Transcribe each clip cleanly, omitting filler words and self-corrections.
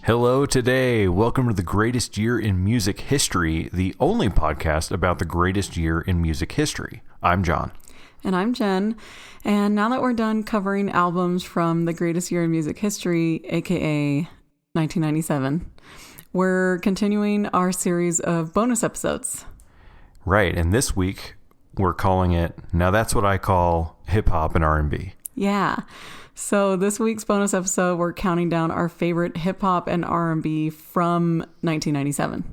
Hello today. Welcome to the greatest year in music history, the only podcast about the greatest year in music history. I'm John. And I'm Jen. And now that we're done covering albums from the greatest year in music history, aka 1997, we're continuing our series of bonus episodes. Right. And this week we're calling it, now that's what I call hip hop and R&B. Yeah. So this week's bonus episode, we're counting down our favorite hip hop and R&B from 1997.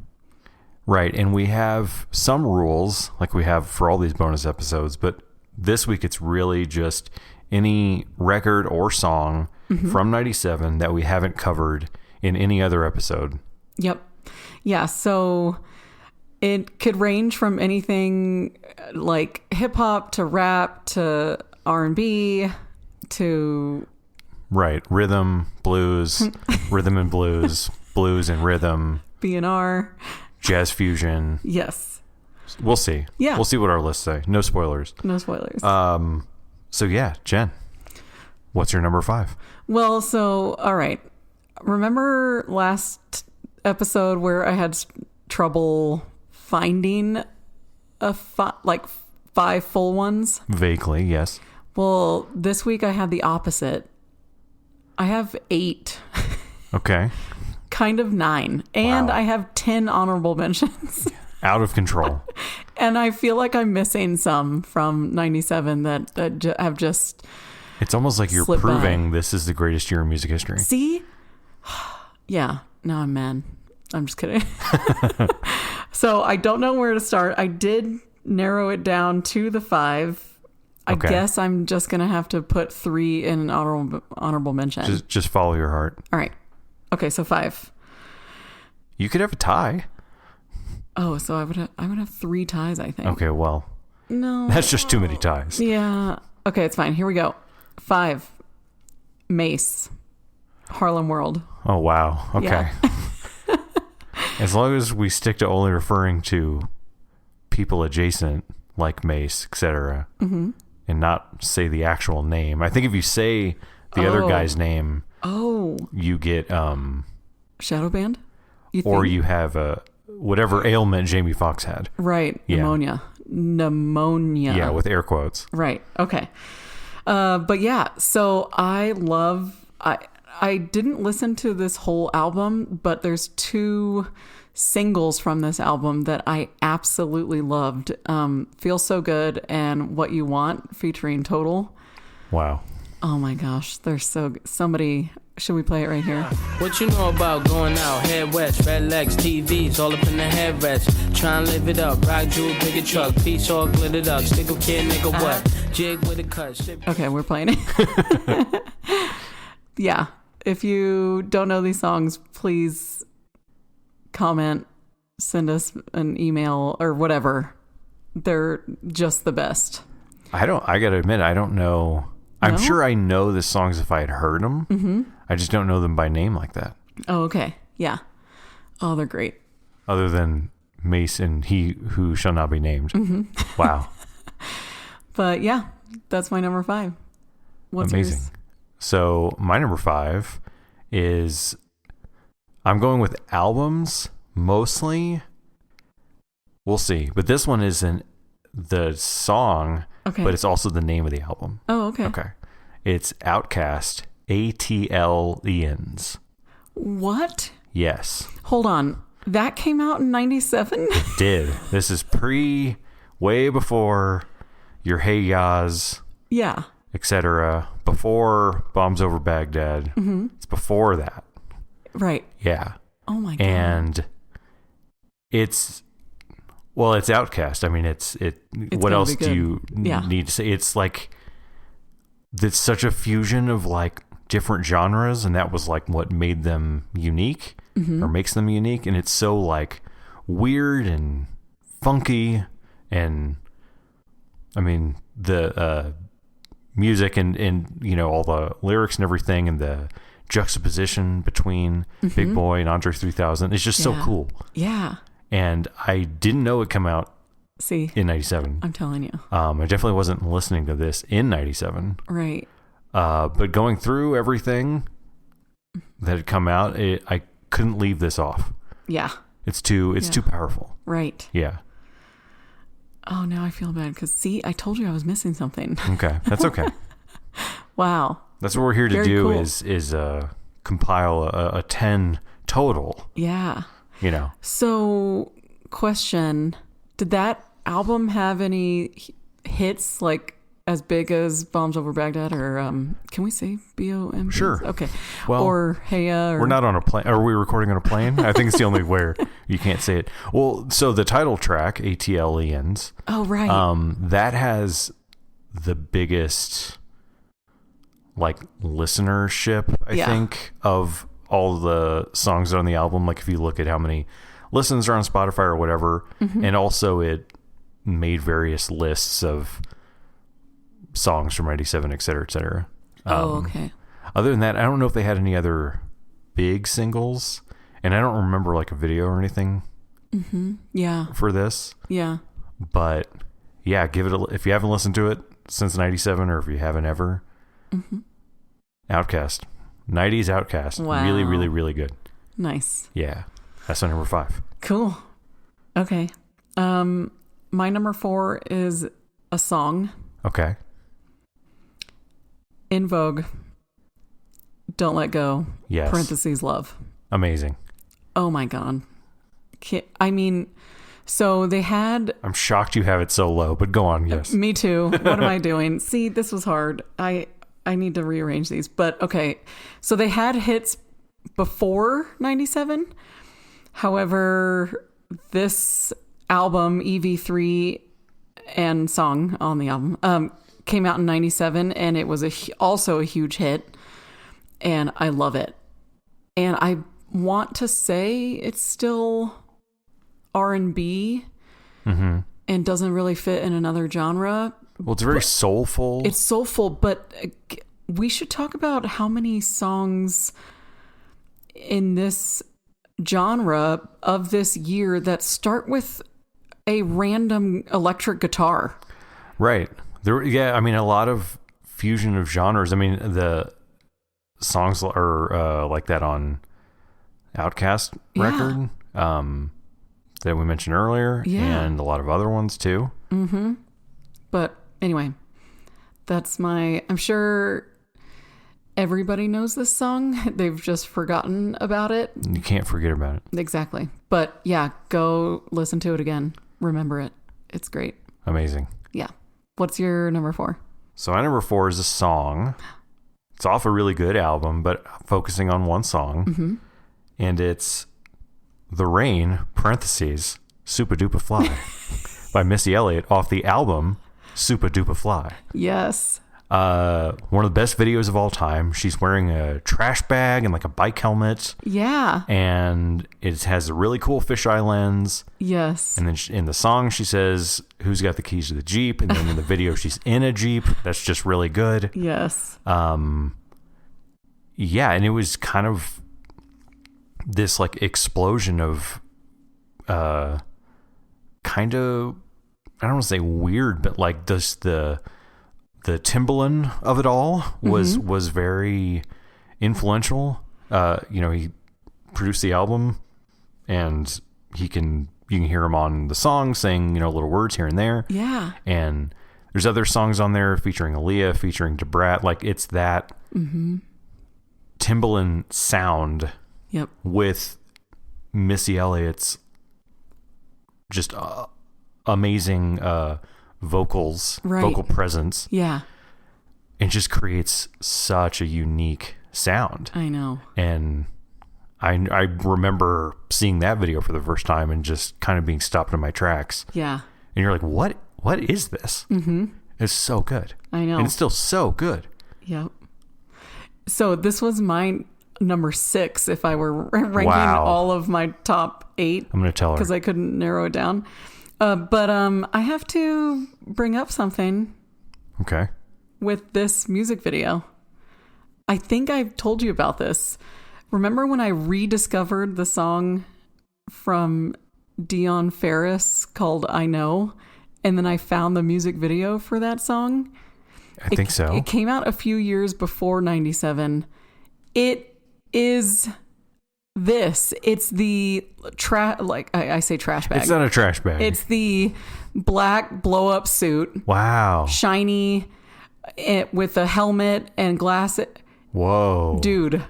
Right. And we have some rules like we have for all these bonus episodes, but this week it's really just any record or song from 97 that we haven't covered in any other episode. Yep. Yeah. So it could range from anything like hip hop to rap to R&B to... Right. Rhythm, blues, rhythm and blues, blues and rhythm. B&R. Jazz fusion. Yes. We'll see. Yeah. We'll see what our lists say. No spoilers. No spoilers. So yeah, Jen, what's your number 5? Well, so, all right. Remember last episode where I had trouble finding like 5 full ones? Vaguely, yes. Well, this week I had the opposite. I have 8. Okay. Kind of 9. And Wow. I have 10 honorable mentions. Out of control. And I feel like I'm missing some from 97 that have just... It's almost like you're proving this is the greatest year in music history. See? Yeah. Now I'm mad. I'm just kidding. So I don't know where to start. I did narrow it down to the 5. I guess I'm just going to have to put 3 in an honorable mention. Just follow your heart. All right. Okay, so 5. You could have a tie. Oh, so I would have 3 ties, I think. Okay, well. No. That's just too many ties. Yeah. Okay, it's fine. Here we go. 5. Mace. Harlem World. Oh, wow. Okay. Yeah. As long as we stick to only referring to people adjacent, like Mace, etc., and not say the actual name. I think if you say the other guy's name, you get... Shadow Band? You have whatever ailment Jamie Foxx had. Right. Yeah. Pneumonia. Yeah, with air quotes. Right. Okay. But yeah, so I didn't listen to this whole album, but there's 2 singles from this album that I absolutely loved. Feel So Good and What You Want featuring Total. Wow. Oh my gosh, they're so good. Somebody, should we play it right here? What you know about going out, head west, red legs, TVs, all up in the headrest. Try and live it up, rock jewel, bigger truck, piece all glittered up, stick a kid, nigga, what? Jig with a cut. Okay, we're playing it. Yeah, if you don't know these songs, please comment, send us an email or whatever. They're just the best. I gotta admit, I don't know. No? I'm sure I know the songs if I had heard them. I just don't know them by name like that. Oh, okay. Yeah. Oh, they're great. Other than Mace and He Who Shall Not Be Named. Wow. But yeah, that's my number 5. What's amazing? Yours? So my number 5 is, I'm going with albums mostly. We'll see. But this one isn't the song, but it's also the name of the album. Oh, okay. Okay. It's Outkast, ATLians. What? Yes. Hold on. That came out in 97? It did. This is way before your Hey Yaz. Yeah. Etc. Before Bombs Over Baghdad. It's before that. Right. Yeah. Oh my God. And it's Outkast. I mean, it's what else do you need to say? It's like, it's such a fusion of like different genres, and that was like what made them unique or makes them unique. And it's so like weird and funky, and I mean the music and you know, all the lyrics and everything, and the juxtaposition between Big Boy and Andre 3000 is just so cool. Yeah. And I didn't know it come out in 97. I'm telling you. I definitely wasn't listening to this in 97. Right. But going through everything that had come out, I couldn't leave this off. Yeah. It's too powerful. Right. Yeah. Oh, now I feel bad because, see, I told you I was missing something. Okay. That's okay. Wow. That's what we're here to do cool. is compile a 10 total. Yeah. You know. So, question, did that album have any hits like as big as Bombs Over Baghdad or can we say BOM? Sure. Okay. Well, or Heya. We're not on a plane. Are we recording on a plane? I think it's the only where you can't say it. Well, so the title track, ATLENs. Oh, right. That has the biggest like listenership, I think, of all the songs that are on the album. Like if you look at how many listens are on Spotify or whatever, and also it made various lists of songs from 97, et cetera, et cetera. Okay. Other than that, I don't know if they had any other big singles, and I don't remember like a video or anything Yeah. for this. Yeah. But yeah, give it if you haven't listened to it since 97 or if you haven't ever, Outkast. 90s Outkast. Wow. Really, really, really good. Nice. Yeah. That's my number 5. Cool. Okay. My number 4 is a song. Okay. In Vogue. Don't Let Go. Yes. Parentheses Love. Amazing. Oh my God. I mean, so they had... I'm shocked you have it so low, but go on. Yes. Me too. What am I doing? See, this was hard. I need to rearrange these, but okay. So they had hits before 97. However, this album, EV3 and song on the album, came out in 97 and it was also a huge hit and I love it. And I want to say it's still R&B and doesn't really fit in another genre. Well, it's very soulful. It's soulful, but we should talk about how many songs in this genre of this year that start with a random electric guitar. Right. I mean, a lot of fusion of genres. I mean, the songs are like that on Outkast record that we mentioned earlier, and a lot of other ones too. But anyway, I'm sure everybody knows this song. They've just forgotten about it. You can't forget about it. Exactly. But yeah, go listen to it again. Remember it. It's great. Amazing. Yeah. What's your number 4? So my number 4 is a song. It's off a really good album, but focusing on one song. And it's The Rain, parentheses, Super Duper Fly by Missy Elliott off the album Super Duper Fly. Yes. One of the best videos of all time. She's wearing a trash bag and like a bike helmet. Yeah. And it has a really cool fisheye lens. Yes. And then in the song, she says, "Who's got the keys to the Jeep?" And then in the video, she's in a Jeep. That's just really good. Yes. Yeah. And it was kind of this like explosion of, kind of, I don't want to say weird, but like this, the Timbaland of it all was very influential. He produced the album, and you can hear him on the song saying little words here and there. Yeah. And there's other songs on there featuring Aaliyah, featuring Debrat. Like it's that Timbaland sound. Yep. With Missy Elliott's just amazing vocals, vocal presence. Yeah. It just creates such a unique sound. I know. And I remember seeing that video for the first time and just kind of being stopped in my tracks. Yeah. And you're like, what is this? It's so good. I know. And it's still so good. Yep. So this was my number 6 if I were ranking all of my top 8. I'm going to tell her. Because I couldn't narrow it down. But I have to bring up something. Okay. With this music video. I think I've told you about this. Remember when I rediscovered the song from Dion Ferris called I Know? And then I found the music video for that song? I think so. It came out a few years before 97. It is It's the I say trash bag. It's not a trash bag. It's the black blow up suit. Wow. Shiny, with a helmet and glasses. Whoa. Dude,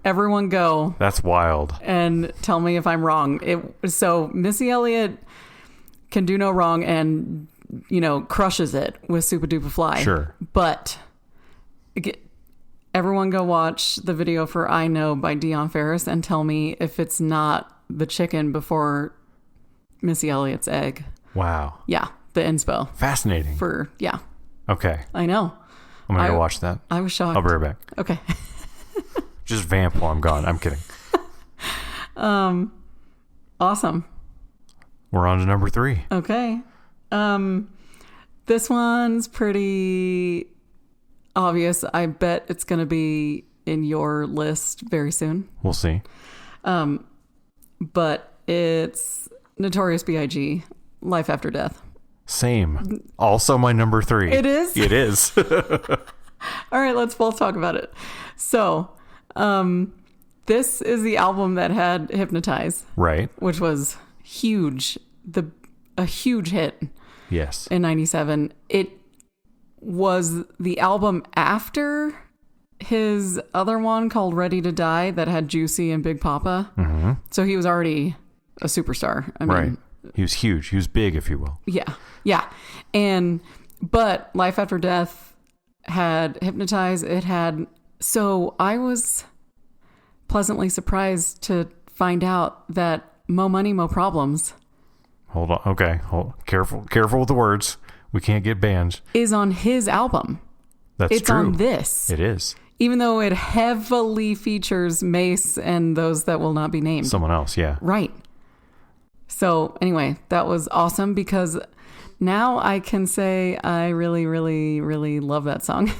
everyone go. That's wild. And tell me if I'm wrong. So Missy Elliott can do no wrong and, crushes it with Super Duper Fly. Sure. But everyone go watch the video for I Know by Deion Ferris and tell me if it's not the chicken before Missy Elliott's egg. Wow. Yeah, the inspo. Fascinating. Okay. I know. I'm going to go watch that. I was shocked. I'll be right back. Okay. Just vamp while I'm gone. I'm kidding. Awesome. We're on to number 3. Okay. This one's pretty obvious. I bet it's going to be in your list very soon. We'll see. But it's Notorious B.I.G., Life After Death. Same. Also my number 3. It is? It is. All right, let's both talk about it. So, this is the album that had Hypnotize. Right. Which was huge. A huge hit. Yes. In 97. It was the album after his other one called Ready to Die that had Juicy and Big Papa. Mm-hmm. So he was already a superstar. I mean, right. He was huge. He was big, if you will. Yeah. Yeah. But Life After Death had Hypnotize. So I was pleasantly surprised to find out that Mo Money, Mo Problems. Hold on. Okay. Careful with the words. We can't get banned. Is on his album. That's it's true. On this. It is. Even though it heavily features Mace and those that will not be named. Someone else, yeah. Right. So anyway, that was awesome because now I can say I really, really, really love that song.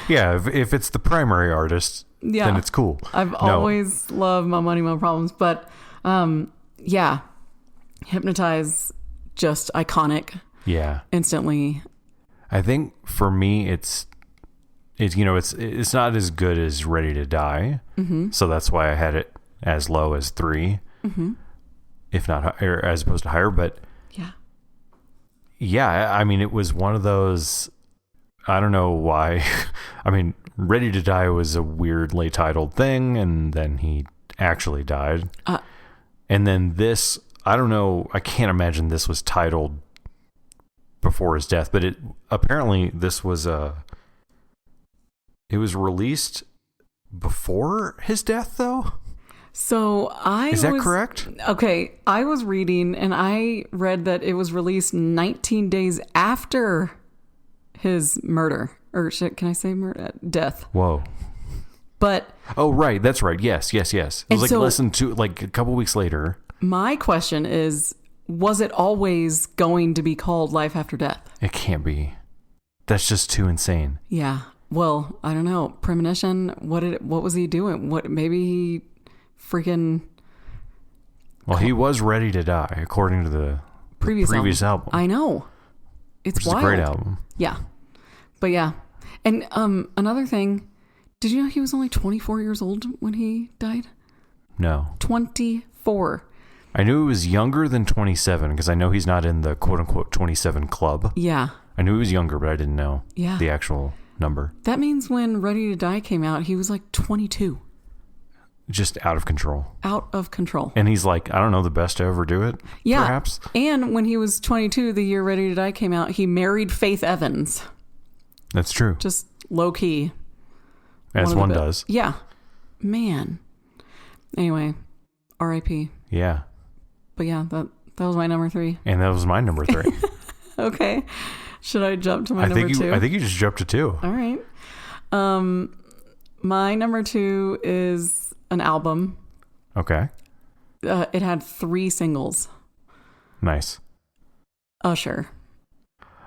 Yeah, if it's the primary artist, then it's cool. I've always loved My Money, My Problems. But yeah, Hypnotize, just iconic. Yeah. Instantly. I think for me, it's not as good as Ready to Die. Mm-hmm. So that's why I had it as low as 3. Mm-hmm. If not higher, as opposed to higher, but yeah, I mean, it was one of those, I don't know why. I mean, Ready to Die was a weirdly titled thing, and then he actually died. And then this, I don't know, I can't imagine this was titled before his death, but apparently this was it was released before his death, though. So Is that correct? Okay, I was reading and I read that it was released 19 days after his murder. Or can I say murder? Death. Whoa. But oh, right, that's right. Yes. It was less than a couple weeks later. My question is, was it always going to be called Life After Death? It can't be. That's just too insane. Yeah. Well, I don't know. Premonition. What was he doing? Maybe he freaking. Well, he was ready to die, according to the previous album. I know. It's wild. A great album. Yeah. But yeah. And another thing, did you know he was only 24 years old when he died? No. 24. I knew he was younger than 27 because I know he's not in the quote-unquote 27 club. Yeah. I knew he was younger, but I didn't know the actual number. That means when Ready to Die came out, he was like 22. Just out of control. Out of control. And he's like, I don't know, the best to ever do it, perhaps? And when he was 22, the year Ready to Die came out, he married Faith Evans. That's true. Just low-key. As one does. Yeah. Man. Anyway, R.I.P. Yeah. But yeah, that was my number 3. And that was my number 3. Okay. Should I jump to my number 2? I think you just jumped to 2. All right. My number 2 is an album. Okay. It had 3 singles. Nice. Usher.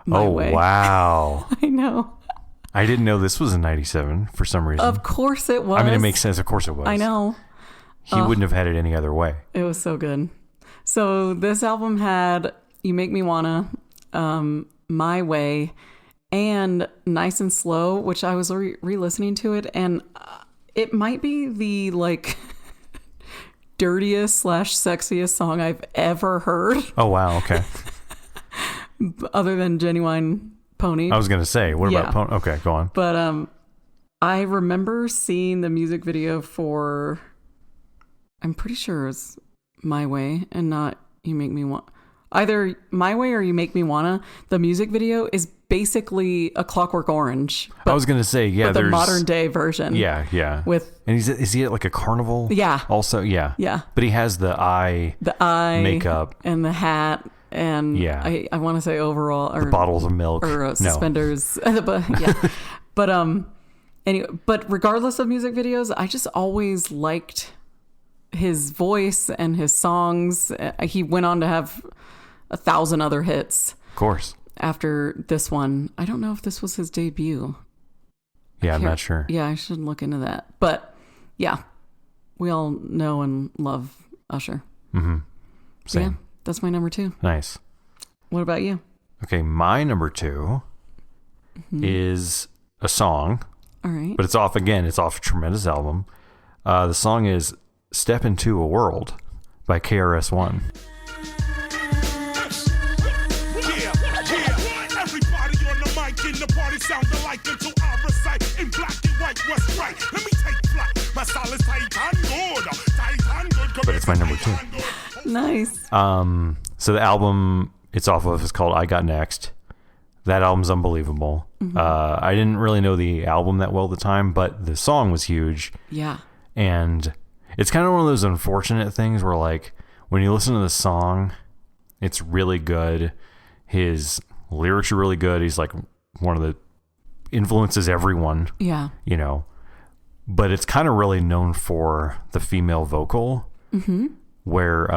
My Way. Wow. I know. I didn't know this was in 97 for some reason. Of course it was. I mean, it makes sense. Of course it was. I know. He wouldn't have had it any other way. It was so good. So this album had You Make Me Wanna, My Way, and Nice and Slow, which I was re-listening to it, and it might be the dirtiest / sexiest song I've ever heard. Oh, wow. Okay. Other than Genuine Pony. I was going to say, what about Pony? Okay, go on. But I remember seeing the music video for, I'm pretty sure it's My Way and not You Make Me Want. Either My Way or You Make Me Wanna. The music video is basically a Clockwork Orange. I was going to say, yeah, but the modern day version. Yeah. And is he at like a carnival? Yeah. Also, yeah. Yeah. But he has the eye makeup and the hat and I want to say overall or the bottles of milk or suspenders. But anyway, but regardless of music videos, I just always liked his voice and his songs. He went on to have 1,000 other hits. Of course. After this one, I don't know if this was his debut. Yeah, I'm not sure. Yeah, I should look into that. But yeah, we all know and love Usher. Mm-hmm. Same. Yeah, that's my number 2. Nice. What about you? Okay, my number 2 is a song. All right. But it's off a tremendous album. The song is Step Into a World by KRS-One. Everybody on the mic in the party sound alike until I recite in black and white what's right. Let me take flight. My style is tight and good. But it's my number 2. Nice. So the album it's off of is called I Got Next. That album's unbelievable. Mm-hmm. I didn't really know the album that well at the time, but the song was huge. Yeah. And it's kind of one of those unfortunate things where, like, when you listen to the song, it's really good. His lyrics are really good. He's like one of the influences everyone. Yeah. You know, but it's kind of really known for the female vocal, where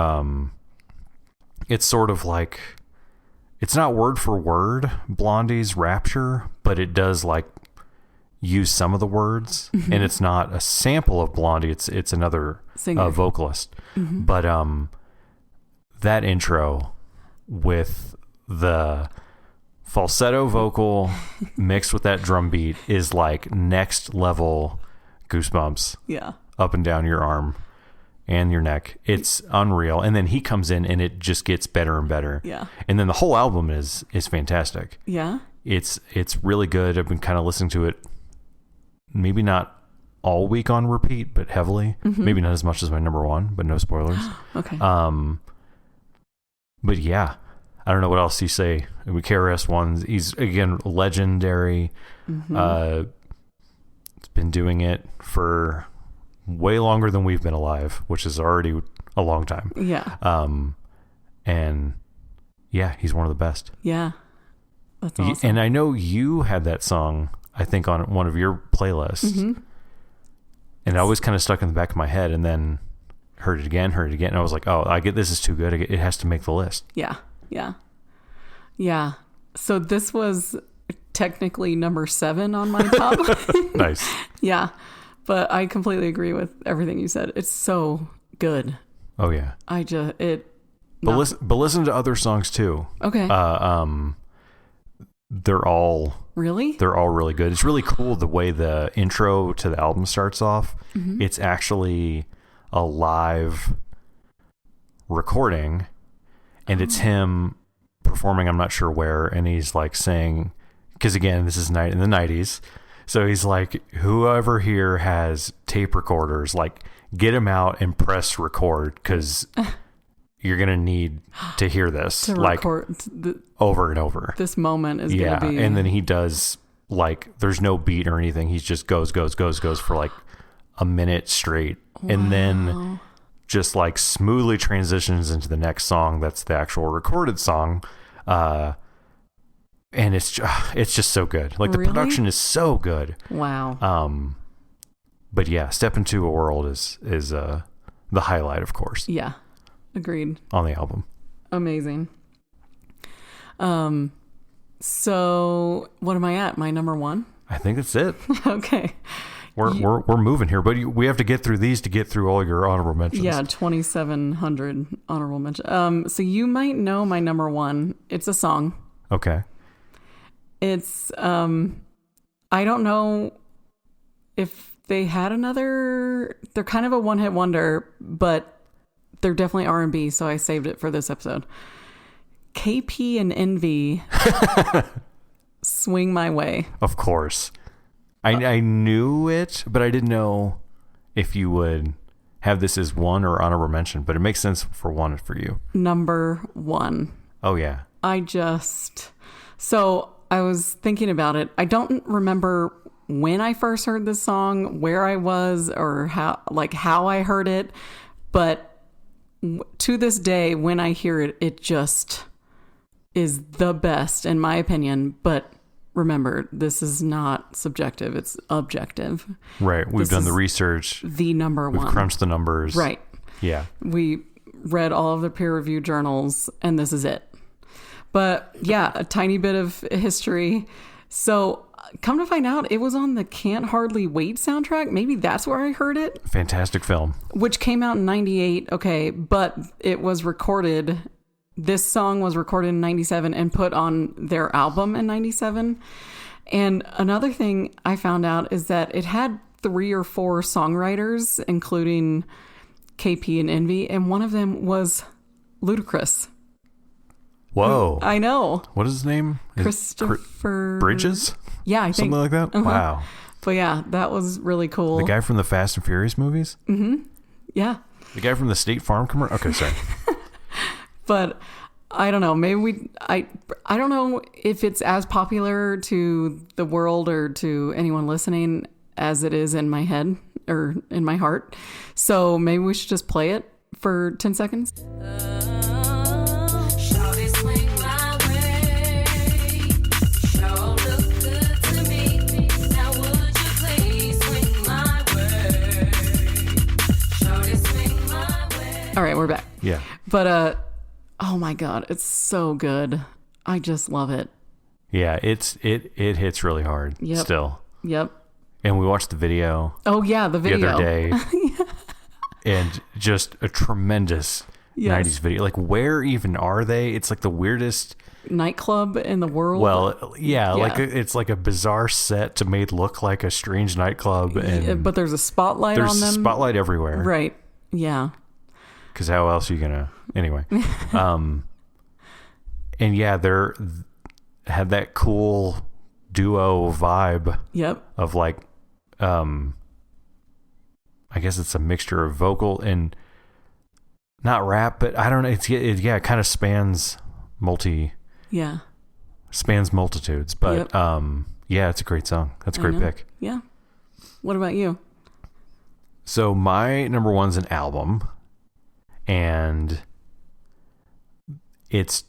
it's sort of like, it's not word for word Blondie's Rapture, but it does like use some of the words, and it's not a sample of Blondie. It's another vocalist. But that intro with the falsetto vocal mixed with that drum beat is like next level goosebumps. Yeah. Up and down your arm and your neck. It's unreal. And then he comes in and it just gets better and better. Yeah. And then the whole album is fantastic. Yeah. It's really good. I've been kind of listening to it, maybe not all week on repeat, but heavily. Maybe not as much as my number 1, but no spoilers. Okay. But yeah, I don't know what else you say. I mean, KRS-One, he's again legendary. It's been doing it for way longer than we've been alive, which is already a long time. Yeah. And yeah, he's one of the best. Yeah. That's awesome. And I know you had that song, I think, on one of your playlists. And it always kind of stuck in the back of my head, and then heard it again. And I was like, oh, this is too good. It has to make the list. Yeah. So this was technically number 7 on my top. Nice. Yeah. But I completely agree with everything you said. It's so good. Oh yeah. But listen to other songs too. Okay. They're all really good. It's really cool the way the intro to the album starts off. It's actually a live recording, and it's him performing, I'm not sure where, and he's like saying, because again, this is in the 90s, so he's like, whoever here has tape recorders, like, get them out and press record, because you're gonna need to hear this to like over and over. This moment is gonna be, and then he does, like, there's no beat or anything, he just goes for like a minute straight. Wow. And then just like smoothly transitions into the next song that's the actual recorded song. And it's just so good. Like, the production is so good. Wow. But yeah, Step Into a World is the highlight, of course. Yeah. Agreed. On the album. Amazing. So what am I at? My number 1? I think that's it. Okay. We're moving here, but we have to get through these to get through all your honorable mentions. Yeah, 2,700 honorable mentions. So you might know my number 1. It's a song. Okay. It's I don't know if they had another. They're kind of a one-hit wonder, but they're definitely R&B, so I saved it for this episode. KP and Envy, Swing My Way. Of course. I knew it, but I didn't know if you would have this as one or honorable mention, but it makes sense for one for you. Number 1. Oh, yeah. So I was thinking about it. I don't remember when I first heard this song, where I was, or how I heard it, but to this day, when I hear it, it just is the best in my opinion. But remember, this is not subjective, it's objective. Right. We've done the research. The number one. We've crunched the numbers. Right. Yeah. We read all of the peer-reviewed journals, and this is it. But yeah, a tiny bit of history. So come to find out, it was on the Can't Hardly Wait soundtrack. Maybe that's where I heard it. Fantastic film. Which came out in 98. Okay. But it was recorded. This song was recorded in 97 and put on their album in 97. And another thing I found out is that it had 3 or 4 songwriters, including KP and Envy. And one of them was Ludacris. Whoa. I know. What is his name? Christopher Bridges? Yeah, I think. Something like that? Uh-huh. Wow. But yeah, that was really cool. The guy from the Fast and Furious movies? Mm-hmm. Yeah. The guy from the State Farm commercial? Okay, sorry. But I don't know. Maybe I don't know if it's as popular to the world or to anyone listening as it is in my head or in my heart. So maybe we should just play it for 10 seconds. All right, we're back. Yeah. But, oh my God, it's so good. I just love it. Yeah, it hits really hard still. Yep. And we watched the video. Oh yeah, the video. The other day. Yeah. And just a tremendous 90s video. Like, where even are they? It's like the weirdest nightclub in the world. Well, yeah. Like it's like a bizarre set to made look like a strange nightclub. And but there's a spotlight on them. There's a spotlight everywhere. Right. Yeah. Because how else are you gonna anyway? And yeah, they're had that cool duo vibe. Yep. Of like, I guess it's a mixture of vocal and not rap, but I don't know. It kind of spans multitudes. But yeah, it's a great song. That's a great pick. Yeah. What about you? So my number one's an album. And it's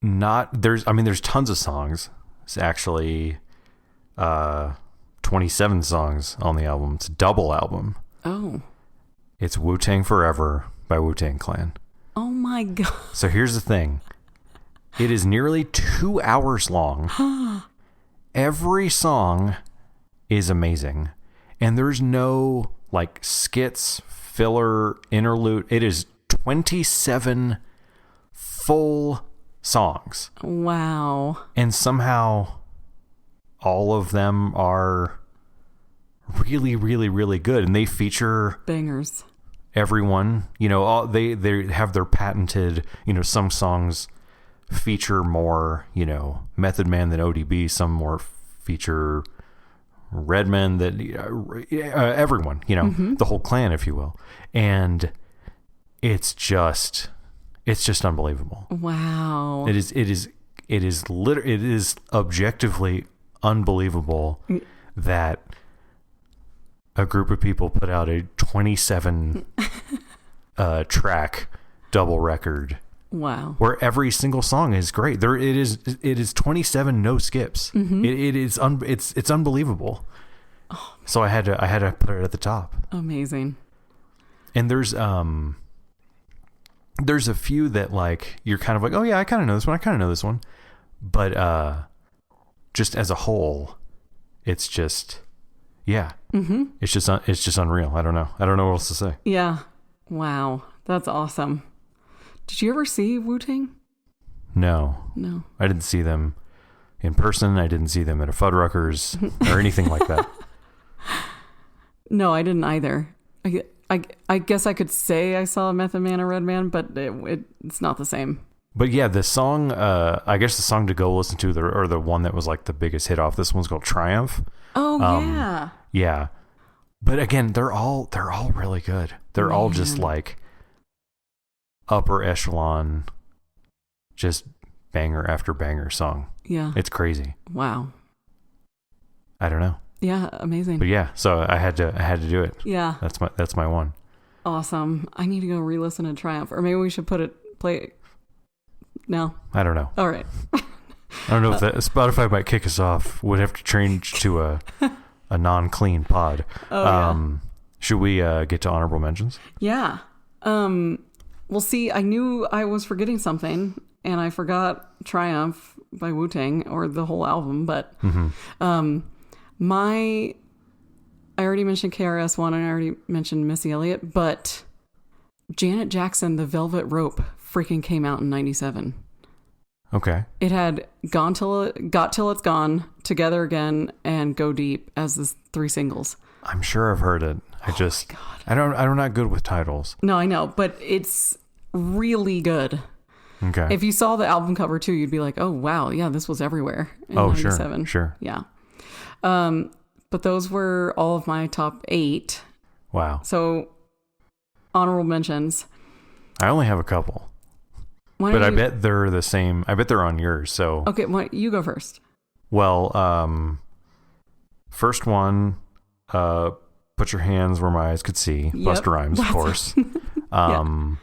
not, there's tons of songs. It's actually 27 songs on the album. It's a double album. Oh. It's Wu-Tang Forever by Wu-Tang Clan. Oh my God. So here's the thing. It is nearly 2 hours long. Every song is amazing. And there's no like skits, filler, interlude. It is 27 full songs. Wow. And somehow all of them are really, really, really good. And they feature bangers. Everyone, they have their patented, some songs feature more, Method Man than ODB. Some more feature Redman than everyone, the whole clan, if you will. And it's just unbelievable. Wow. It is objectively unbelievable that a group of people put out a 27 track double record. Wow. Where every single song is great. It is 27 no skips. Mm-hmm. It's unbelievable. Oh, so I had to put it at the top. Amazing. And there's a few that like you're kind of like, oh yeah, I kind of know this one. I kind of know this one, but just as a whole, it's just it's just unreal. I don't know what else to say. Yeah. Wow, that's awesome. Did you ever see Wu-Tang? No. I didn't see them in person. I didn't see them at a Fuddruckers or anything like that. No, I didn't either. I guess I could say I saw Method Man or Redman, but it's not the same. But yeah, the song, I guess the song to go listen to, or the one that was like the biggest hit off this one's called Triumph. Oh, yeah. Yeah. But again, they're all really good. They're all just like upper echelon, just banger after banger song. Yeah. It's crazy. Wow. I don't know. Yeah, amazing. But yeah, so I had to do it. Yeah. That's my one. Awesome. I need to go re-listen to Triumph, or maybe we should play it now. I don't know. All right. I don't know if Spotify might kick us off. Would have to change to a non-clean pod. Oh, yeah. Should we get to honorable mentions? Yeah. Well, see, I knew I was forgetting something, and I forgot Triumph by Wu-Tang, or the whole album, but I already mentioned KRS-One, and I already mentioned Missy Elliott, but Janet Jackson, The Velvet Rope, freaking came out in 97. Okay. It had Got Till It's Gone, Together Again, and Go Deep as the 3 singles. I'm sure I've heard it. I'm not good with titles. No, I know, but it's really good. Okay. If you saw the album cover too, you'd be like, oh wow, yeah, this was everywhere in 97. Sure. Yeah. But those were all of my top 8. Wow. So honorable mentions. I only have a couple. But I bet they're the same. I bet they're on yours. So okay, you go first. Well, first one, Put Your Hands Where My Eyes Could See. Yep. Busta Rhymes, of course. Yeah.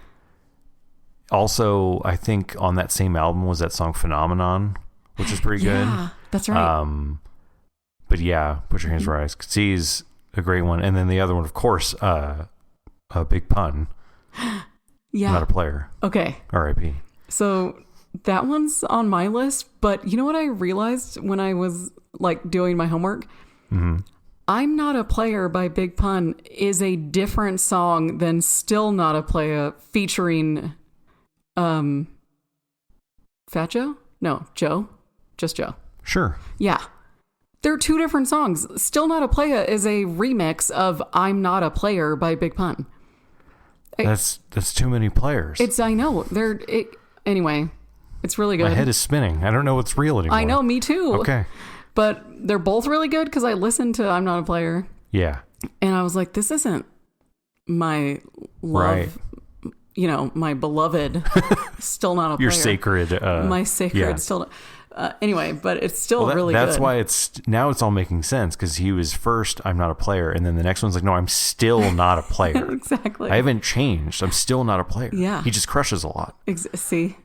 Also, I think on that same album was that song Phenomenon, which is pretty good. Yeah, that's right. But yeah, Put Your Hands Where My Eyes Could See is a great one. And then the other one, of course, a Big Pun. Yeah. Not a Player. Okay. R.I.P. So that one's on my list, but you know what I realized when I was like doing my homework? Mm-hmm. I'm Not a Player by Big Pun is a different song than Still Not a Player featuring Fat Joe? No, Joe. Just Joe. Sure. Yeah. They're 2 different songs. Still Not a Player is a remix of I'm Not a Player by Big Pun. That's too many players. I know. Anyway, it's really good. My head is spinning. I don't know what's real anymore. I know, me too. Okay. But they're both really good because I listened to I'm Not a Player. Yeah. And I was like, this isn't my love, right. My beloved, Still Not a Player. Your sacred. My sacred, yeah. Still. Anyway, but it's still really that's good. That's why now it's all making sense, because he was first, I'm Not a Player, and then the next one's like, no, I'm still not a player. Exactly. I haven't changed. I'm still not a player. Yeah. He just crushes a lot. See?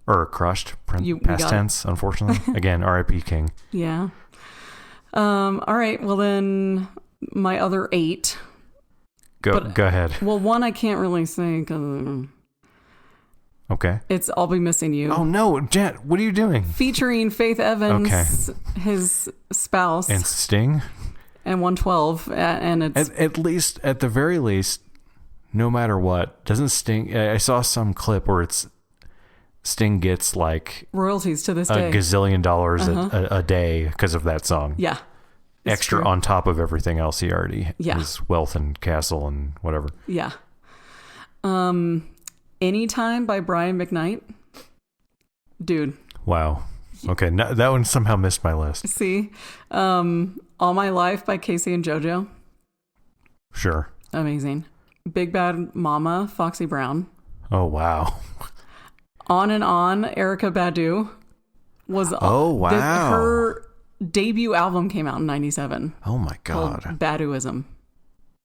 Or crushed, past tense, unfortunately. Again, R.I.P. King. Yeah. All right. Well, then my other 8. Go ahead. Well, one I can't really say because... Okay. It's I'll Be Missing You. Oh, no. Jen, what are you doing? Featuring Faith Evans, his spouse. And Sting. And 112. And it's... At the very least, no matter what, doesn't Sting... I saw some clip where Sting gets like... royalties to this day. $1 gazillion a day because of that song. Yeah. Extra true. On top of everything else he already... His wealth and castle and whatever. Yeah. Anytime by Brian McKnight. Dude. Wow. Okay, that one somehow missed my list. See? All My Life by Casey and JoJo. Sure. Amazing. Big Bad Mama, Foxy Brown. Oh, wow. On and On, Erykah Badu. Oh, wow. Her debut album came out in 97. Oh, my God. Called Baduism.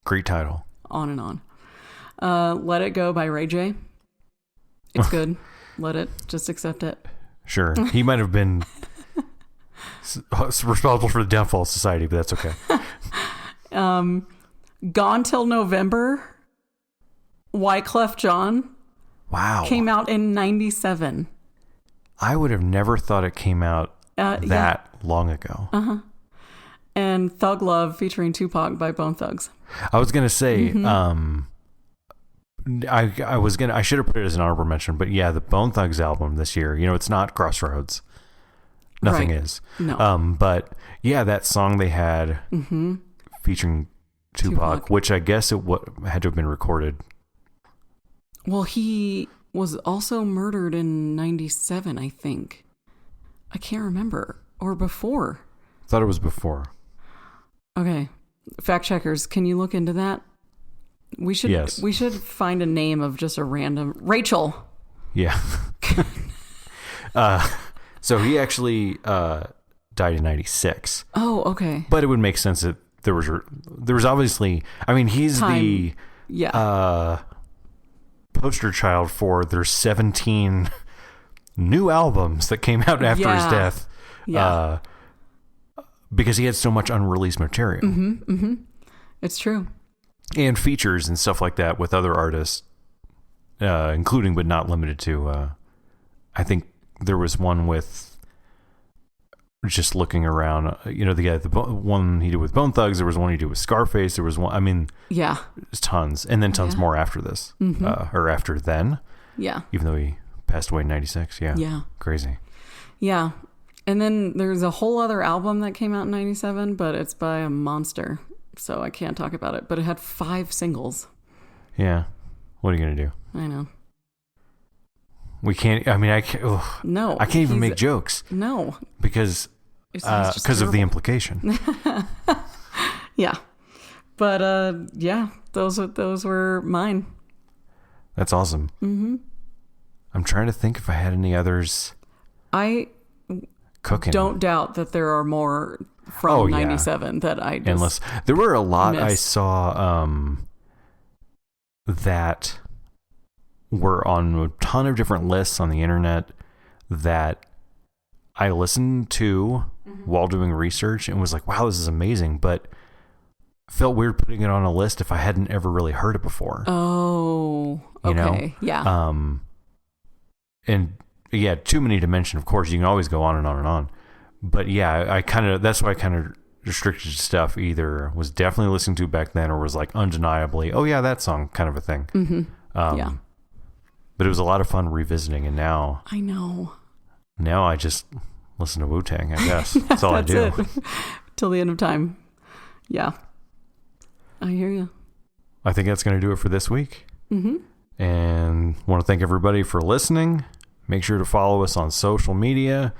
Great title. On and On. Let It Go by Ray J. It's good. Let it. Just accept it. Sure. He might have been responsible for the downfall of society, but that's okay. Gone Till November. Wyclef Jean. Wow. Came out in 97. I would have never thought it came out long ago. Uh-huh. And Thug Love featuring Tupac by Bone Thugs. I was going to say, I should have put it as an honorable mention, but yeah, the Bone Thugs album this year, it's not Crossroads. Nothing is. No. But yeah, that song they had featuring Tupac, which I guess it had to have been recorded. Well, he was also murdered in 97, I think. I can't remember. Or before. I thought it was before. Okay. Fact checkers, can you look into that? We should find a name of just a random Rachel. Yeah. So he actually died in 96. Oh, okay. But it would make sense that there was obviously, I mean, he's the poster child for their 17 new albums that came out after his death. Yeah. Because he had so much unreleased material. Mm-hmm, mm-hmm. It's true. And features and stuff like that with other artists, including but not limited to, I think there was one with, just looking around, the one he did with Bone Thugs, there was one he did with Scarface, there was one, I mean, there's tons, and then tons more after this, or after then. Yeah. Even though he passed away in 96. Yeah. Yeah. Crazy. Yeah. And then there's a whole other album that came out in 97, but it's by a monster. So I can't talk about it, but it had 5 singles. Yeah. What are you going to do? I know. We can't, I mean, I can't, no, I can't even make jokes. No. Because of the implication. Yeah. But, those were mine. That's awesome. Mm-hmm. I'm trying to think if I had any others. I cooking. Don't doubt that there are more from 97 that I just endless. There were a lot I saw that were on a ton of different lists on the internet that I listened to while doing research and was like, wow, this is amazing, but felt weird putting it on a list if I hadn't ever really heard it before. Oh, okay. You know? Yeah. And yeah, too many to mention, of course. You can always go on and on and on. But yeah, that's why I kind of restricted stuff. Either was definitely listening to back then or was like undeniably, oh yeah, that song kind of a thing. Mm-hmm. Yeah. But it was a lot of fun revisiting, and now I know. Now I just listen to Wu-Tang, I guess. That's all I do. Till the end of time. Yeah. I hear you. I think that's going to do it for this week. Mm-hmm. And want to thank everybody for listening. Make sure to follow us on social media.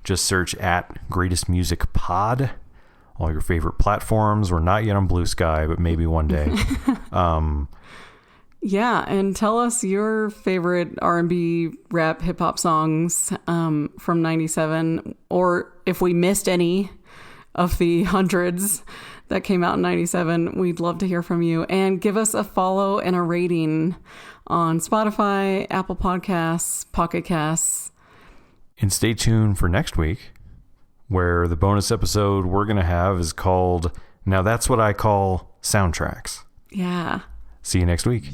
Just search @GreatestMusicPod. All your favorite platforms. We're not yet on Blue Sky, but maybe one day. Yeah, and tell us your favorite R&B, rap, hip-hop songs from 97, or if we missed any of the hundreds that came out in 97, we'd love to hear from you. And give us a follow and a rating on Spotify, Apple Podcasts, Pocket Casts. And stay tuned for next week, where the bonus episode we're going to have is called Now That's What I Call Soundtracks. Yeah. See you next week.